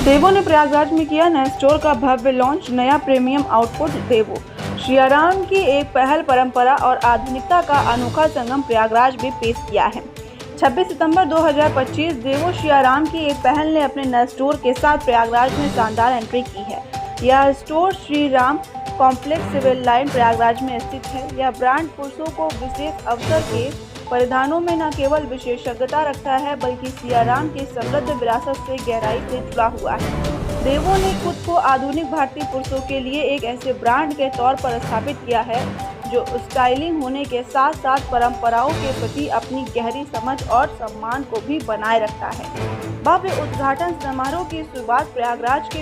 देवो ने प्रयागराज में किया नए स्टोर का भव्य लॉन्च। नया प्रीमियम आउटपुट देवो सियाराम की एक पहल परंपरा और आधुनिकता का अनोखा संगम प्रयागराज में पेश किया है। 26 सितंबर 2025 देवो सियाराम की एक पहल ने अपने नए स्टोर के साथ प्रयागराज में शानदार एंट्री की है। यह store Shri Ram complex civil line Prayagraj में स्थित है। यह ब्रांड पुरुषों को विशेष अवसर के परिधानों में न केवल विशेषज्ञता रखता है बल्कि सियाराम की समृद्ध विरासत से गहराई से जुड़ा हुआ है। देवो ने खुद को आधुनिक भारतीय पुरुषों के लिए एक ऐसे ब्रांड के तौर पर स्थापित किया है जो स्टाइलिंग होने के साथ साथ परंपराओं के प्रति अपनी गहरी समझ और सम्मान को भी बनाए रखता है। भव्य उद्घाटन समारोह की शुरुआत प्रयागराज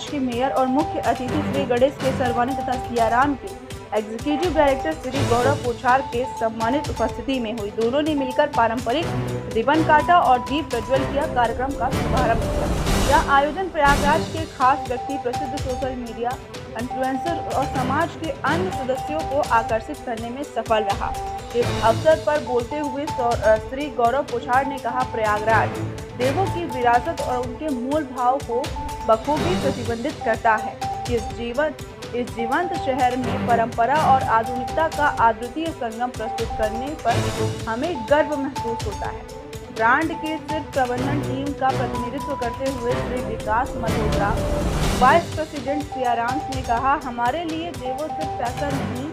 के मेयर और मुख्य अतिथि श्री गणेश के सरवानी तथा सियाराम के एग्जीक्यूटिव डायरेक्टर श्री गौरव पोछार के सम्मानित उपस्थिति में हुई। दोनों ने मिलकर पारंपरिक रिबन काटा और दीप प्रज्वल किया। कार्यक्रम का शुभारंभ किया। यह आयोजन प्रयागराज के खास व्यक्ति, प्रसिद्ध सोशल मीडिया इन्फ्लुएंसर और समाज के अन्य सदस्यों को आकर्षित करने में सफल रहा। इस अवसर पर बोलते हुए श्री गौरव पोछार ने कहा, प्रयागराज देवों की विरासत और उनके मूल भाव को बखूबी प्रतिबिंबित करता है। इस जीवंत शहर में परंपरा और आधुनिकता का अद्वितीय संगम प्रस्तुत करने पर हमें गर्व महसूस होता है। ब्रांड के शीर्ष प्रबंधन टीम का प्रतिनिधित्व करते हुए श्री विकास मल्होत्रा, वाइस प्रेसिडेंट सियाराम ने कहा, हमारे लिए देवो सिर्फ फैशन नहीं,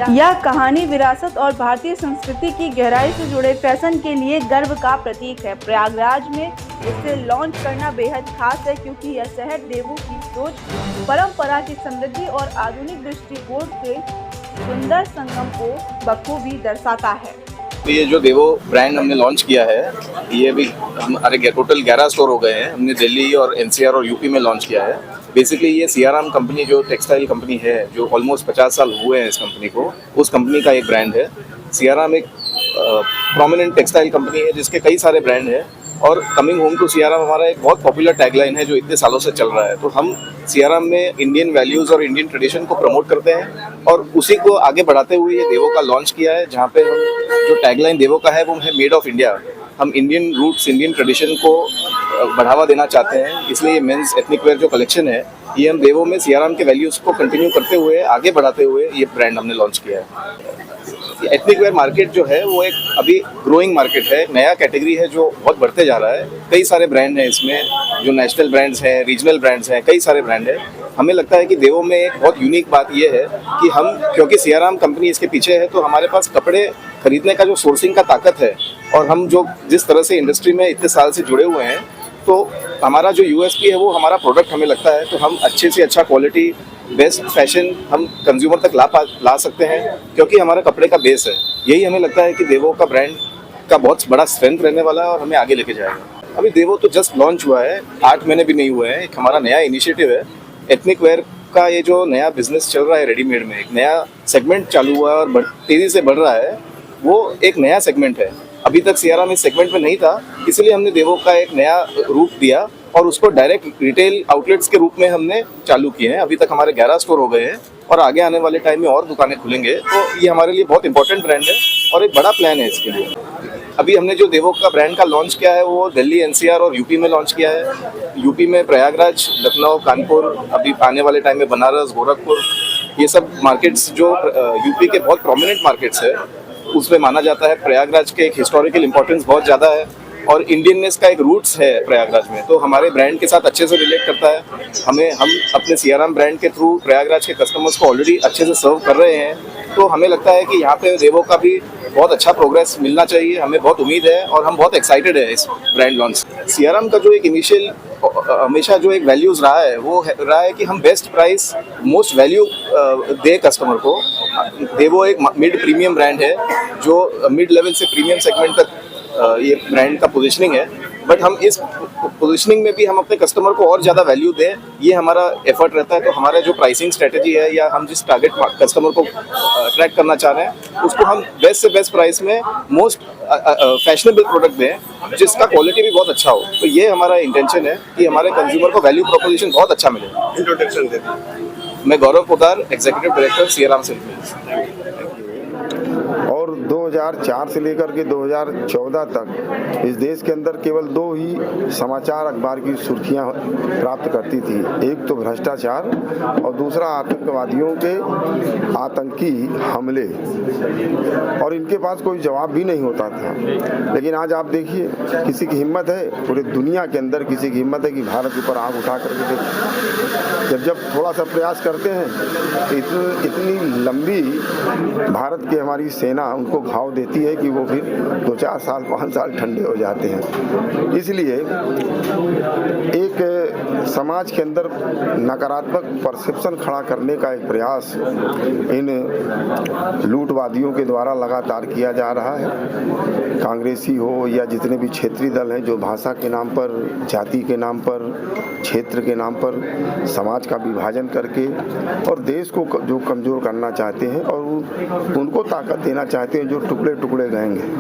यह कहानी, विरासत और भारतीय संस्कृति की गहराई से जुड़े फैशन के लिए गर्व का प्रतीक है। प्रयागराज में इसे लॉन्च करना बेहद खास है क्योंकि यह शहर देवों की सोच, परंपरा की समृद्धि और आधुनिक दृष्टिकोण के सुंदर संगम को बखूबी दर्शाता है। ये जो देवो ब्रांड हमने लॉन्च किया है, ये भी हमारे टोटल 11 स्टोर हो गए हैं। हमने दिल्ली और एनसीआर और यूपी में लॉन्च किया है। बेसिकली ये सियाराम कंपनी जो टेक्सटाइल कंपनी है, जो ऑलमोस्ट 50 साल हुए हैं इस कंपनी को, उस कंपनी का एक ब्रांड है। सियाराम एक प्रोमिनेंट टेक्सटाइल कंपनी है जिसके कई सारे ब्रांड हैं और कमिंग होम टू सियाराम हमारा एक बहुत पॉपुलर टैगलाइन है जो इतने सालों से चल रहा है। तो हम सियाराम में इंडियन वैल्यूज़ और इंडियन ट्रेडिशन को प्रमोट करते हैं और उसी को आगे बढ़ाते हुए ये देवो का लॉन्च किया है, जहाँ पे हम जो टैगलाइन देवो का है वो है मेड ऑफ इंडिया। हम इंडियन रूट्स, इंडियन ट्रेडिशन को बढ़ावा देना चाहते हैं, इसलिए ये मेंस एथनिक वेयर जो कलेक्शन है ये हम देवो में सियाराम के वैल्यूज़ को कंटिन्यू करते हुए, आगे बढ़ाते हुए ये ब्रांड हमने लॉन्च किया है। एथनिक वेयर मार्केट जो है वो एक अभी ग्रोइंग मार्केट है, नया कैटेगरी है जो बहुत बढ़ते जा रहा है। कई सारे ब्रांड हैं इसमें, जो नेशनल ब्रांड्स हैं, रीजनल ब्रांड्स हैं, कई सारे ब्रांड हैं। हमें लगता है कि देवो में एक बहुत यूनिक बात ये है कि हम, क्योंकि सियाराम कंपनी इसके पीछे है, तो हमारे पास कपड़े खरीदने का जो सोर्सिंग का ताकत है और हम जो जिस तरह से इंडस्ट्री में इतने साल से जुड़े हुए हैं, तो हमारा जो यूएसपी है वो हमारा प्रोडक्ट हमें लगता है। तो हम अच्छे से अच्छा क्वालिटी, बेस्ट फैशन हम कंज्यूमर तक ला सकते हैं क्योंकि हमारा कपड़े का बेस है। यही हमें लगता है कि देवो का ब्रांड का बहुत बड़ा स्ट्रेंथ रहने वाला है और हमें आगे लेके जाएगा। अभी देवो तो जस्ट लॉन्च हुआ है, 8 महीने भी नहीं हुए हैं। एक हमारा नया इनिशिएटिव है एथनिक वेयर का। ये जो नया बिजनेस चल रहा है रेडीमेड में, एक नया सेगमेंट चालू हुआ है और तेज़ी से बढ़ रहा है, वो एक नया सेगमेंट है। अभी तक सियाराम इस सेगमेंट में नहीं था, इसलिए हमने देवो का एक नया रूप दिया और उसको डायरेक्ट रिटेल आउटलेट्स के रूप में हमने चालू किए हैं। अभी तक हमारे 11 स्टोर हो गए हैं और आगे आने वाले टाइम में और दुकानें खुलेंगे। तो ये हमारे लिए बहुत इंपॉर्टेंट ब्रांड है और एक बड़ा प्लान है इसके लिए। अभी हमने जो देवो का ब्रांड का लॉन्च किया है वो दिल्ली, एनसीआर और यूपी में लॉन्च किया है। यूपी में प्रयागराज, लखनऊ, कानपुर, अभी आने वाले टाइम में बनारस, गोरखपुर, ये सब मार्केट्स जो यूपी के बहुत प्रोमिनेंट मार्केट्स है, उसमें माना जाता है प्रयागराज के एक हिस्टोरिकल इंपॉर्टेंस बहुत ज़्यादा है और इंडियननेस का एक रूट्स है प्रयागराज में, तो हमारे ब्रांड के साथ अच्छे से रिलेट करता है। हम अपने सियाराम ब्रांड के थ्रू प्रयागराज के कस्टमर्स को ऑलरेडी अच्छे से सर्व कर रहे हैं, तो हमें लगता है कि यहाँ पे देवो का भी बहुत अच्छा प्रोग्रेस मिलना चाहिए। हमें बहुत उम्मीद है और हम बहुत एक्साइटेड है इस ब्रांड लॉन्च। सियाराम का जो एक इनिशियल हमेशा जो एक वैल्यूज़ रहा है वो रहा है कि हम बेस्ट प्राइस, मोस्ट वैल्यू दे कस्टमर को। देवो एक मिड प्रीमियम ब्रांड है जो मिड लेवल से प्रीमियम सेगमेंट तक ये ब्रांड का पोजीशनिंग है, बट हम इस पोजीशनिंग में भी हम अपने कस्टमर को और ज़्यादा वैल्यू दें, ये हमारा एफर्ट रहता है। तो हमारा जो प्राइसिंग स्ट्रेटजी है या हम जिस टारगेट कस्टमर को अट्रैक्ट करना चाह रहे हैं उसको हम बेस्ट से बेस्ट प्राइस में मोस्ट फैशनेबल प्रोडक्ट दें जिसका क्वालिटी भी बहुत अच्छा हो। तो ये हमारा इंटेंशन है कि हमारे कंज्यूमर को वैल्यू प्रोपोजिशन बहुत अच्छा मिले। इंट्रोडक्शन दें। मैं Gaurav Podar, executive director Siyaram Silk Mills. और 2 2004 से लेकर के 2014 तक इस देश के अंदर केवल 2 ही समाचार अखबार की सुर्खियां प्राप्त करती थी, एक तो भ्रष्टाचार और दूसरा आतंकवादियों के आतंकी हमले, और इनके पास कोई जवाब भी नहीं होता था। लेकिन आज आप देखिए, किसी की हिम्मत है, पूरे दुनिया के अंदर किसी की हिम्मत है कि भारत के ऊपर आँख उठा करके जब थोड़ा सा प्रयास करते हैं तो इतनी लंबी भारत की हमारी सेना उनको घाव देती है कि वो फिर 2-4 साल 5 साल ठंडे हो जाते हैं। इसलिए एक समाज के अंदर नकारात्मक परसेप्शन खड़ा करने का एक प्रयास इन लूटवादियों के द्वारा लगातार किया जा रहा है। कांग्रेसी हो या जितने भी क्षेत्रीय दल हैं जो भाषा के नाम पर, जाति के नाम पर, क्षेत्र के नाम पर समाज का विभाजन करके और देश को जो कमज़ोर करना चाहते हैं और उनको ताकत देना चाहते हैं जो टुकड़े टुकड़े गैंग हैं।